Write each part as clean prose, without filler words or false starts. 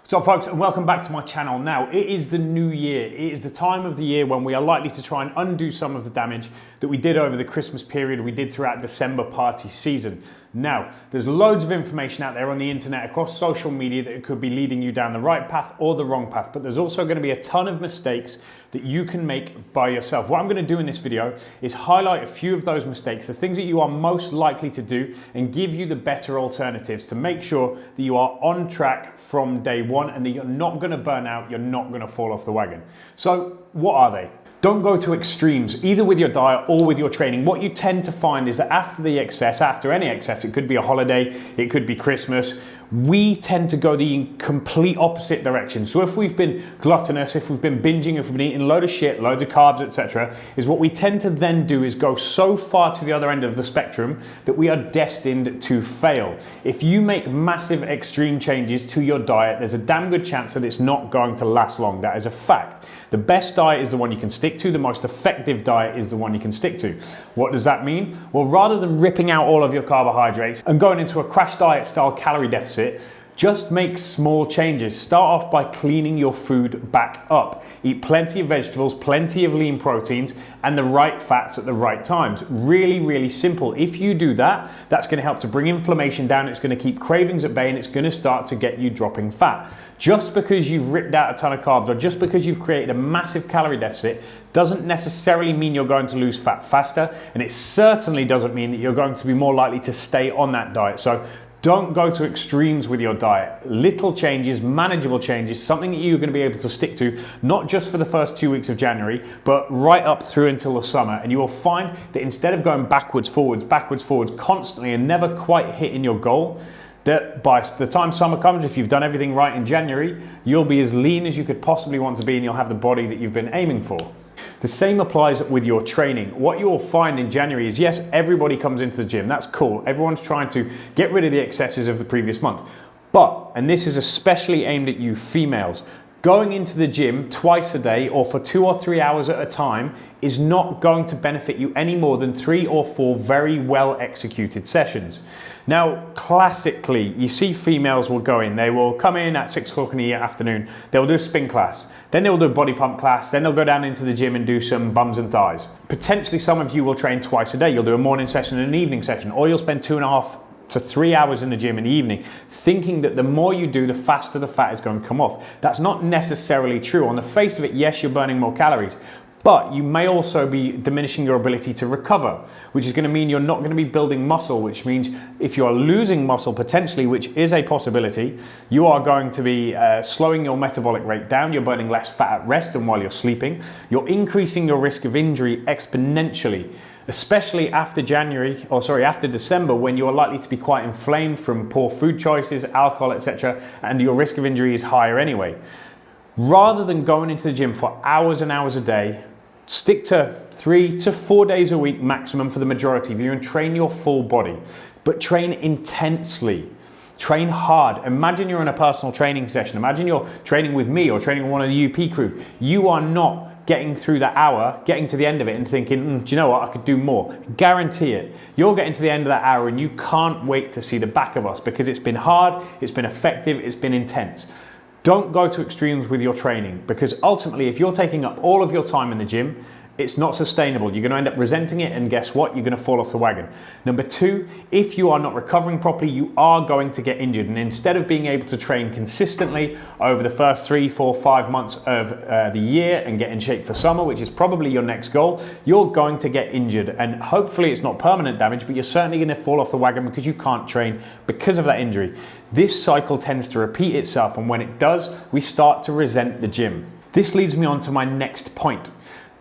What's up, folks, and welcome back to my channel. Now, it is the new year. It is the time of the year when we are likely to try and undo some of the damage that we did over the Christmas period, we did throughout December party season. Now, there's loads of information out there on the internet across social media that could be leading you down the right path or the wrong path, but there's also going to be a ton of mistakes that you can make by yourself. What I'm going to do in this video is highlight a few of those mistakes, the things that you are most likely to do, and give you the better alternatives to make sure that you are on track from day one and that you're not going to burn out, you're not going to fall off the wagon. So what are they? Don't go to extremes, either with your diet or with your training. What you tend to find is that after any excess, it could be a holiday, it could be Christmas, we tend to go the complete opposite direction. So if we've been gluttonous, if we've been binging, if we've been eating a load of shit, loads of carbs, etc., is what we tend to then do is go so far to the other end of the spectrum that we are destined to fail. If you make massive extreme changes to your diet, there's a damn good chance that it's not going to last long. That is a fact. The best diet is the one you can stick to. The most effective diet is the one you can stick to. What does that mean? Well, rather than ripping out all of your carbohydrates and going into a crash diet style calorie deficit, just make small changes. Start off by cleaning your food back up. Eat plenty of vegetables, plenty of lean proteins, and the right fats at the right times. Really, really simple. If you do that, that's going to help to bring inflammation down. It's going to keep cravings at bay, and it's going to start to get you dropping fat. Just because you've ripped out a ton of carbs or just because you've created a massive calorie deficit doesn't necessarily mean you're going to lose fat faster, and it certainly doesn't mean that you're going to be more likely to stay on that diet. So don't go to extremes with your diet. Little changes, manageable changes, something that you're going to be able to stick to, not just for the first 2 weeks of January, but right up through until the summer. And you will find that instead of going backwards, forwards constantly and never quite hitting your goal, that by the time summer comes, if you've done everything right in January, you'll be as lean as you could possibly want to be and you'll have the body that you've been aiming for. The same applies with your training. What you'll find in January is, yes, everybody comes into the gym. That's cool. Everyone's trying to get rid of the excesses of the previous month. But, and this is especially aimed at you females, going into the gym twice a day or for 2 or 3 hours at a time is not going to benefit you any more than 3 or 4 very well executed sessions. Now, classically, you see females will go in, they will come in at 6 o'clock in the afternoon, they'll do a spin class, then they'll do a body pump class, then they'll go down into the gym and do some bums and thighs. Potentially some of you will train twice a day, you'll do a morning session and an evening session, or you'll spend 2.5 to 3 hours in the gym in the evening, thinking that the more you do, the faster the fat is going to come off. That's not necessarily true. On the face of it, yes, you're burning more calories, but you may also be diminishing your ability to recover, which is going to mean you're not going to be building muscle, which means if you are losing muscle potentially, which is a possibility, you are going to be slowing your metabolic rate down, you're burning less fat at rest and while you're sleeping, you're increasing your risk of injury exponentially, especially after after December, when you are likely to be quite inflamed from poor food choices, alcohol, etc., and your risk of injury is higher anyway. Rather than going into the gym for hours and hours a day, stick to 3 to 4 days a week maximum for the majority of you and train your full body, but train intensely. Train hard. Imagine you're in a personal training session. Imagine you're training with me or training with one of the UP crew. You are not getting through that hour, getting to the end of it and thinking, do you know what, I could do more. Guarantee it. You'll get into the end of that hour and you can't wait to see the back of us because it's been hard, it's been effective, it's been intense. Don't go to extremes with your training because ultimately if you're taking up all of your time in the gym, it's not sustainable. You're going to end up resenting it and guess what? You're going to fall off the wagon. Number 2, if you are not recovering properly, you are going to get injured. And instead of being able to train consistently over the first 3, 4, 5 months of the year and get in shape for summer, which is probably your next goal, you're going to get injured. And hopefully it's not permanent damage, but you're certainly going to fall off the wagon because you can't train because of that injury. This cycle tends to repeat itself, and when it does, we start to resent the gym. This leads me on to my next point.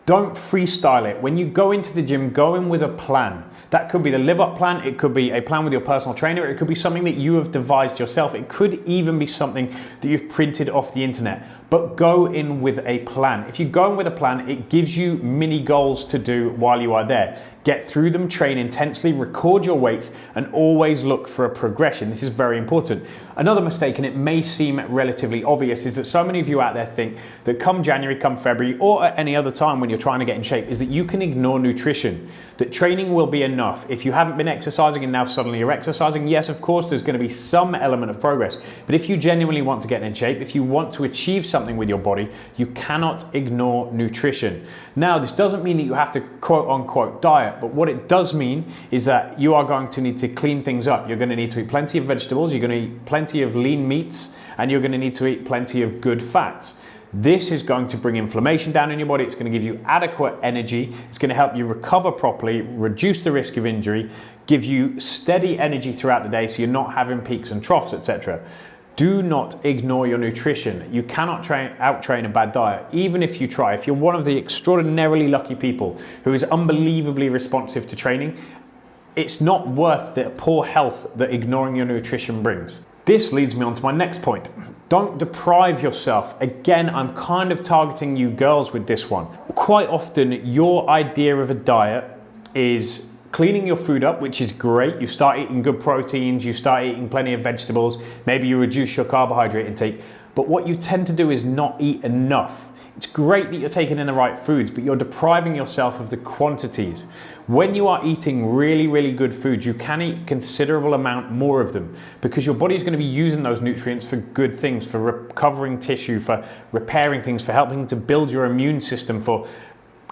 Don't freestyle it. When you go into the gym, go in with a plan. That could be the Live Up plan, it could be a plan with your personal trainer, it could be something that you have devised yourself, it could even be something that you've printed off the internet. but go in with a plan. If you go in with a plan, it gives you mini goals to do while you are there. Get through them, train intensely, record your weights, and always look for a progression. This is very important. Another mistake, and it may seem relatively obvious, is that so many of you out there think that come January, come February, or at any other time when you're trying to get in shape, is that you can ignore nutrition, that training will be enough. If you haven't been exercising and now suddenly you're exercising, yes, of course, there's going to be some element of progress. But if you genuinely want to get in shape, if you want to achieve something with your body, you cannot ignore nutrition. Now, this doesn't mean that you have to quote unquote diet, but what it does mean is that you are going to need to clean things up. You're going to need to eat plenty of vegetables, you're going to eat plenty of lean meats, and you're going to need to eat plenty of good fats. This is going to bring inflammation down in your body. It's going to give you adequate energy. It's going to help you recover properly, reduce the risk of injury, give you steady energy throughout the day so you're not having peaks and troughs, etc. Do not ignore your nutrition. You cannot out-train a bad diet, even if you try. If you're one of the extraordinarily lucky people who is unbelievably responsive to training, it's not worth the poor health that ignoring your nutrition brings. This leads me on to my next point. Don't deprive yourself. Again, I'm kind of targeting you girls with this one. Quite often, your idea of a diet is cleaning your food up, which is great. You start eating good proteins, you start eating plenty of vegetables, maybe you reduce your carbohydrate intake, but what you tend to do is not eat enough. It's great that you're taking in the right foods, but you're depriving yourself of the quantities. When you are eating really, really good foods, you can eat considerable amount more of them because your body is going to be using those nutrients for good things, for recovering tissue, for repairing things, for helping to build your immune system, for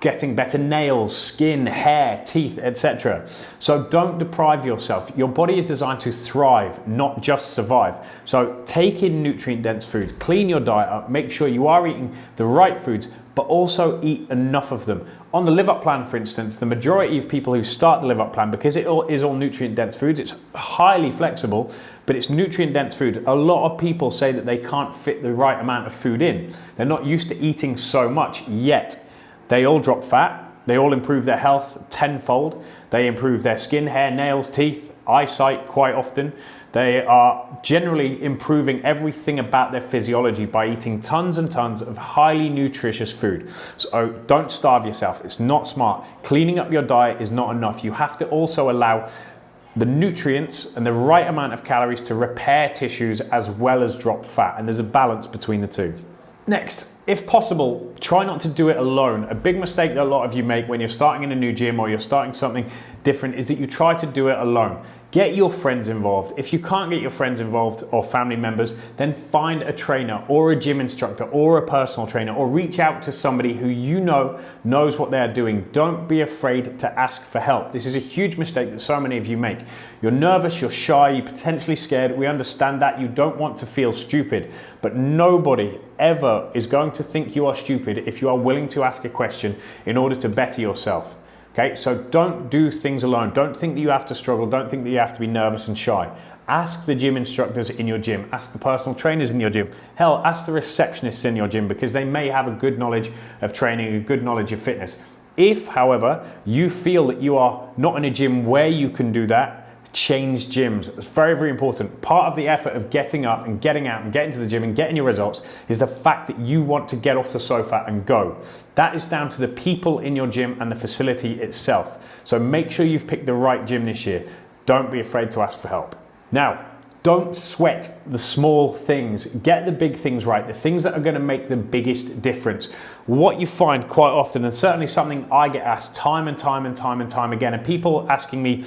getting better nails, skin, hair, teeth, etc. So don't deprive yourself. Your body is designed to thrive, not just survive. So take in nutrient-dense food, clean your diet up, make sure you are eating the right foods, but also eat enough of them. On the Live Up Plan, for instance, the majority of people who start the Live Up Plan, because it is all nutrient-dense foods, it's highly flexible, but it's nutrient-dense food. A lot of people say that they can't fit the right amount of food in. They're not used to eating so much yet. They all drop fat, they all improve their health tenfold, they improve their skin, hair, nails, teeth, eyesight quite often. They are generally improving everything about their physiology by eating tons and tons of highly nutritious food. So don't starve yourself, it's not smart. Cleaning up your diet is not enough. You have to also allow the nutrients and the right amount of calories to repair tissues as well as drop fat, and there's a balance between the two. Next, if possible, try not to do it alone. A big mistake that a lot of you make when you're starting in a new gym or you're starting something different is that you try to do it alone. Get your friends involved. If you can't get your friends involved or family members, then find a trainer or a gym instructor or a personal trainer, or reach out to somebody who you know knows what they're doing. Don't be afraid to ask for help. This is a huge mistake that so many of you make. You're nervous, you're shy, you're potentially scared. We understand that. You don't want to feel stupid, but nobody ever is going to think you are stupid if you are willing to ask a question in order to better yourself. Okay, so don't do things alone. Don't think that you have to struggle. Don't think that you have to be nervous and shy. Ask the gym instructors in your gym. Ask the personal trainers in your gym. Hell, ask the receptionists in your gym because they may have a good knowledge of training, a good knowledge of fitness. If, however, you feel that you are not in a gym where you can do that, change gyms. It's very, very important. Part of the effort of getting up and getting out and getting to the gym and getting your results is the fact that you want to get off the sofa and go. That is down to the people in your gym and the facility itself. So make sure you've picked the right gym this year. Don't be afraid to ask for help. Now, don't sweat the small things. Get the big things right, the things that are going to make the biggest difference. What you find quite often, and certainly something I get asked time and time again, and people asking me,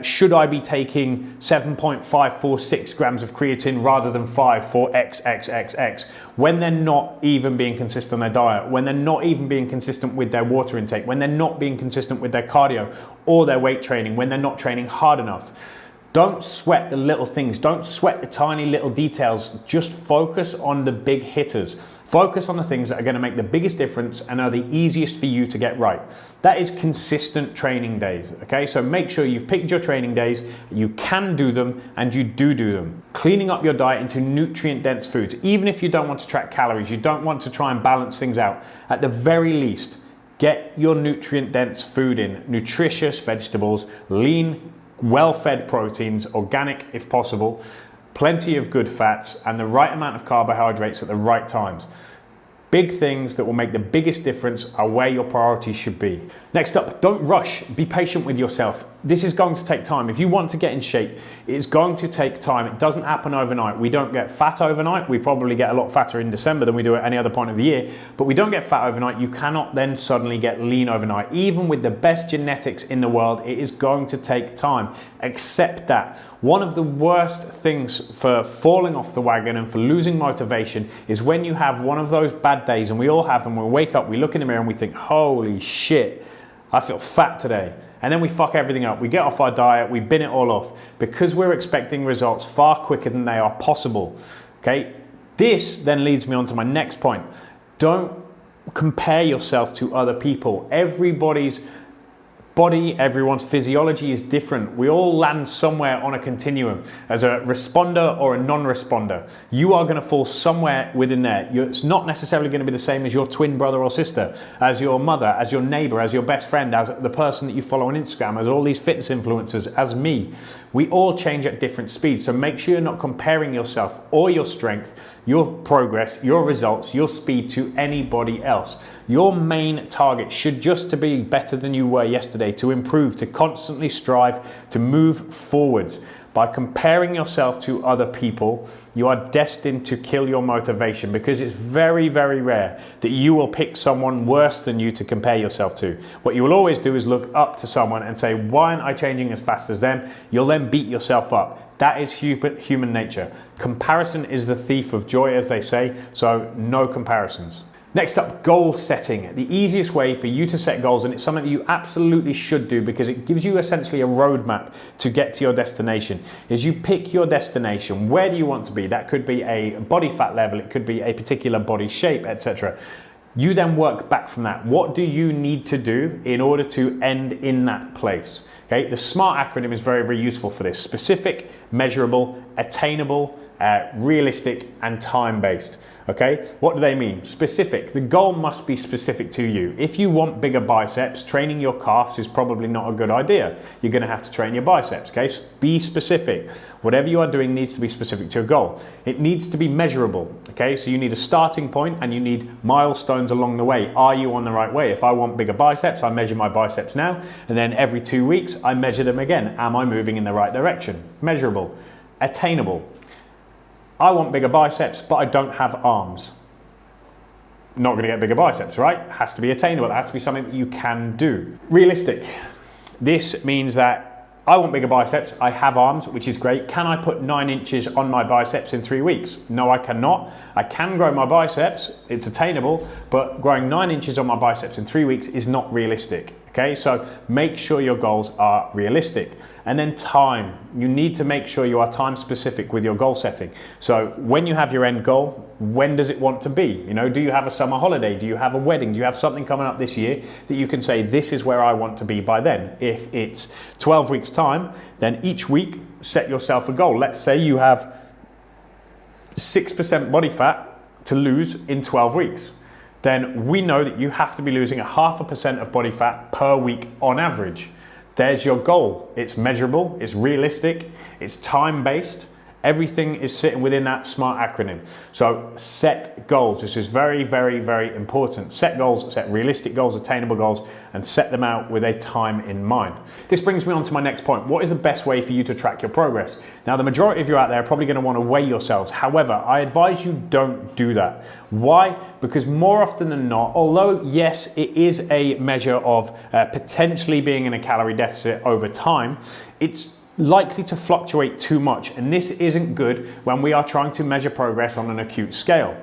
should I be taking 7.546 grams of creatine rather than 5 for XXXX, when they're not even being consistent on their diet, when they're not even being consistent with their water intake, when they're not being consistent with their cardio or their weight training, when they're not training hard enough. Don't sweat the little things. Don't sweat the tiny little details. Just focus on the big hitters. Focus on the things that are going to make the biggest difference and are the easiest for you to get right. That is consistent training days, okay? So make sure you've picked your training days, you can do them, and you do them. Cleaning up your diet into nutrient-dense foods. Even if you don't want to track calories, you don't want to try and balance things out, at the very least, get your nutrient-dense food in. Nutritious vegetables, lean, well-fed proteins, organic if possible, plenty of good fats, and the right amount of carbohydrates at the right times. Big things that will make the biggest difference are where your priorities should be. Next up, don't rush. Be patient with yourself. This is going to take time. If you want to get in shape, it's going to take time. It doesn't happen overnight. We don't get fat overnight. We probably get a lot fatter in December than we do at any other point of the year, but we don't get fat overnight. You cannot then suddenly get lean overnight. Even with the best genetics in the world, it is going to take time. Accept that. One of the worst things for falling off the wagon and for losing motivation is when you have one of those bad days, and we all have them. We wake up, we look in the mirror and we think, holy shit, I feel fat today. And then we fuck everything up. We get off our diet, we bin it all off because we're expecting results far quicker than they are possible. Okay? This then leads me on to my next point. Don't compare yourself to other people. Everybody's body, everyone's physiology is different. We all land somewhere on a continuum as a responder or a non-responder. You are going to fall somewhere within there. It's not necessarily going to be the same as your twin brother or sister, as your mother, as your neighbor, as your best friend, as the person that you follow on Instagram, as all these fitness influencers, as me. We all change at different speeds. So make sure you're not comparing yourself or your strength, your progress, your results, your speed to anybody else. Your main target should just to be better than you were yesterday, to improve, to constantly strive, to move forwards. By comparing yourself to other people, you are destined to kill your motivation because it's very, very rare that you will pick someone worse than you to compare yourself to. What you will always do is look up to someone and say, why aren't I changing as fast as them? You'll then beat yourself up. That is human nature. Comparison is the thief of joy, as they say, so no comparisons. Next up, goal setting. The easiest way for you to set goals, and it's something that you absolutely should do because it gives you essentially a roadmap to get to your destination, is you pick your destination. Where do you want to be? That could be a body fat level, it could be a particular body shape, etc. You then work back from that. What do you need to do in order to end in that place? Okay, the SMART acronym is very, very useful for this. Specific, measurable, attainable, realistic, and time-based. Okay, what do they mean? Specific. The goal must be specific to you. If you want bigger biceps, training your calves is probably not a good idea. You're going to have to train your biceps. Okay, be specific. Whatever you are doing needs to be specific to your goal. It needs to be measurable. Okay, so you need a starting point and you need milestones along the way. Are you on the right way? If I want bigger biceps, I measure my biceps now, and then every 2 weeks I measure them again. Am I moving in the right direction? Measurable. Attainable. I want bigger biceps, but I don't have arms. Not going to get bigger biceps, right? Has to be attainable. It has to be something that you can do. Realistic. This means that I want bigger biceps. I have arms, which is great. Can I put 9 inches on my biceps in 3 weeks? No, I cannot. I can grow my biceps. It's attainable, but growing 9 inches on my biceps in 3 weeks is not realistic. Okay, so make sure your goals are realistic. And then time. You need to make sure you are time specific with your goal setting. So when you have your end goal, when does it want to be? You know, do you have a summer holiday? Do you have a wedding? Do you have something coming up this year that you can say, this is where I want to be by then? If it's 12 weeks time, then each week set yourself a goal. Let's say you have 6% body fat to lose in 12 weeks. Then we know that you have to be losing 0.5% of body fat per week on average. There's your goal. It's measurable, it's realistic, it's time-based. Everything is sitting within that SMART acronym. So set goals. This is very, very, very important. Set goals, set realistic goals, attainable goals, and set them out with a time in mind. This brings me on to my next point. What is the best way for you to track your progress? Now, the majority of you out there are probably going to want to weigh yourselves. However, I advise you don't do that. Why? Because more often than not, although yes, it is a measure of potentially being in a calorie deficit over time, it's likely to fluctuate too much, and this isn't good when we are trying to measure progress on an acute scale.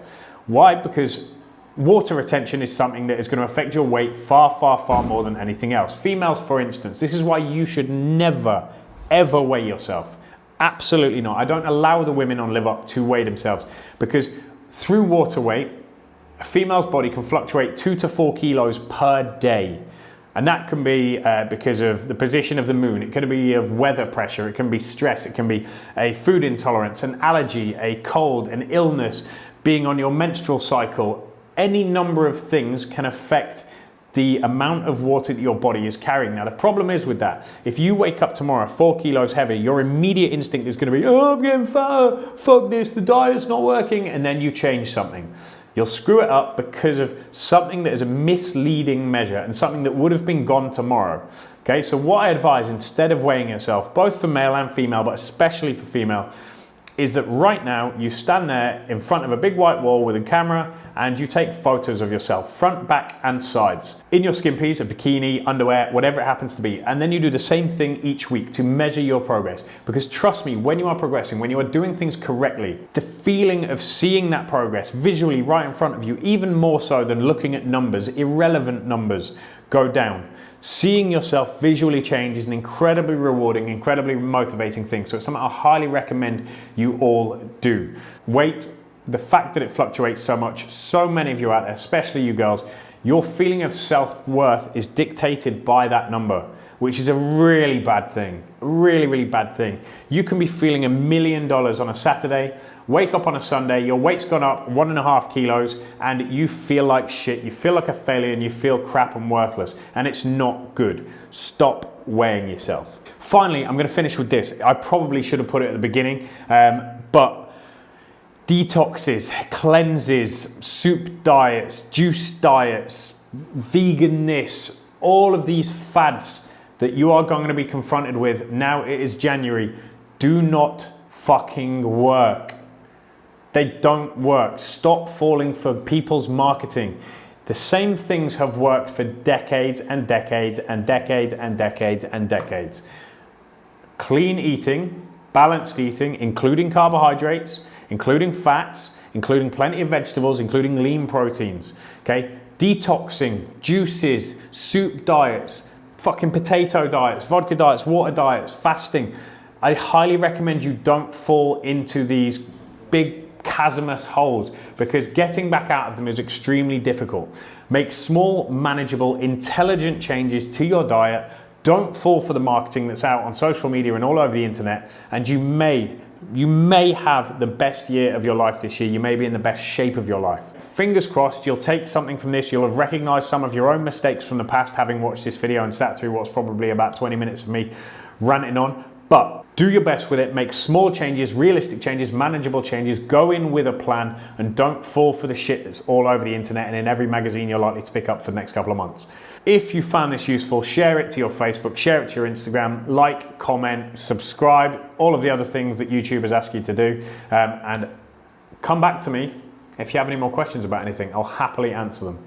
Why? Because water retention is something that is going to affect your weight far, far, far more than anything else. Females, for instance, this is why you should never, ever weigh yourself. Absolutely not. I don't allow the women on Live Up to weigh themselves, because through water weight, a female's body can fluctuate 2 to 4 kilos per day. And that can be because of the position of the moon. It can be of weather pressure. It can be stress. It can be a food intolerance, an allergy, a cold, an illness, being on your menstrual cycle. Any number of things can affect the amount of water that your body is carrying. Now, the problem is with that, if you wake up tomorrow 4 kilos heavy, your immediate instinct is going to be, oh, I'm getting fatter, fuck this, the diet's not working, and then you change something. You'll screw it up because of something that is a misleading measure and something that would have been gone tomorrow. Okay, so what I advise, instead of weighing yourself, both for male and female, but especially for female, is that right now you stand there in front of a big white wall with a camera and you take photos of yourself, front, back, and sides, in your skimpies, a bikini, underwear, whatever it happens to be. And then you do the same thing each week to measure your progress. Because trust me, when you are progressing, when you are doing things correctly, the feeling of seeing that progress visually right in front of you, even more so than looking at numbers, irrelevant numbers, go down. Seeing yourself visually change is an incredibly rewarding, incredibly motivating thing. So it's something I highly recommend you all do. Weight, the fact that it fluctuates so much, so many of you out there, especially you girls, your feeling of self-worth is dictated by that number, which is a really bad thing, really, really bad thing. You can be feeling $1 million on a Saturday, wake up on a Sunday, your weight's gone up 1.5 kilos, and you feel like shit, you feel like a failure, and you feel crap and worthless, and it's not good. Stop weighing yourself. Finally, I'm gonna finish with this. I probably should have put it at the beginning, but detoxes, cleanses, soup diets, juice diets, vegan this, all of these fads that you are going to be confronted with now it is January, do not fucking work. They don't work. Stop falling for people's marketing. The same things have worked for decades and decades and decades and decades and decades. Clean eating, balanced eating, including carbohydrates, including fats, including plenty of vegetables, including lean proteins, okay? Detoxing, juices, soup diets, fucking potato diets, vodka diets, water diets, fasting. I highly recommend you don't fall into these big chasmous holes because getting back out of them is extremely difficult. Make small, manageable, intelligent changes to your diet. Don't fall for the marketing that's out on social media and all over the internet, and you may have the best year of your life this year. You may be in the best shape of your life. Fingers crossed you'll take something from this. You'll have recognized some of your own mistakes from the past, having watched this video and sat through what's probably about 20 minutes of me ranting on. But do your best with it. Make small changes, realistic changes, manageable changes. Go in with a plan and don't fall for the shit that's all over the internet and in every magazine you're likely to pick up for the next couple of months. If you found this useful, share it to your Facebook, share it to your Instagram, like, comment, subscribe, all of the other things that YouTubers ask you to do, and come back to me if you have any more questions about anything. I'll happily answer them.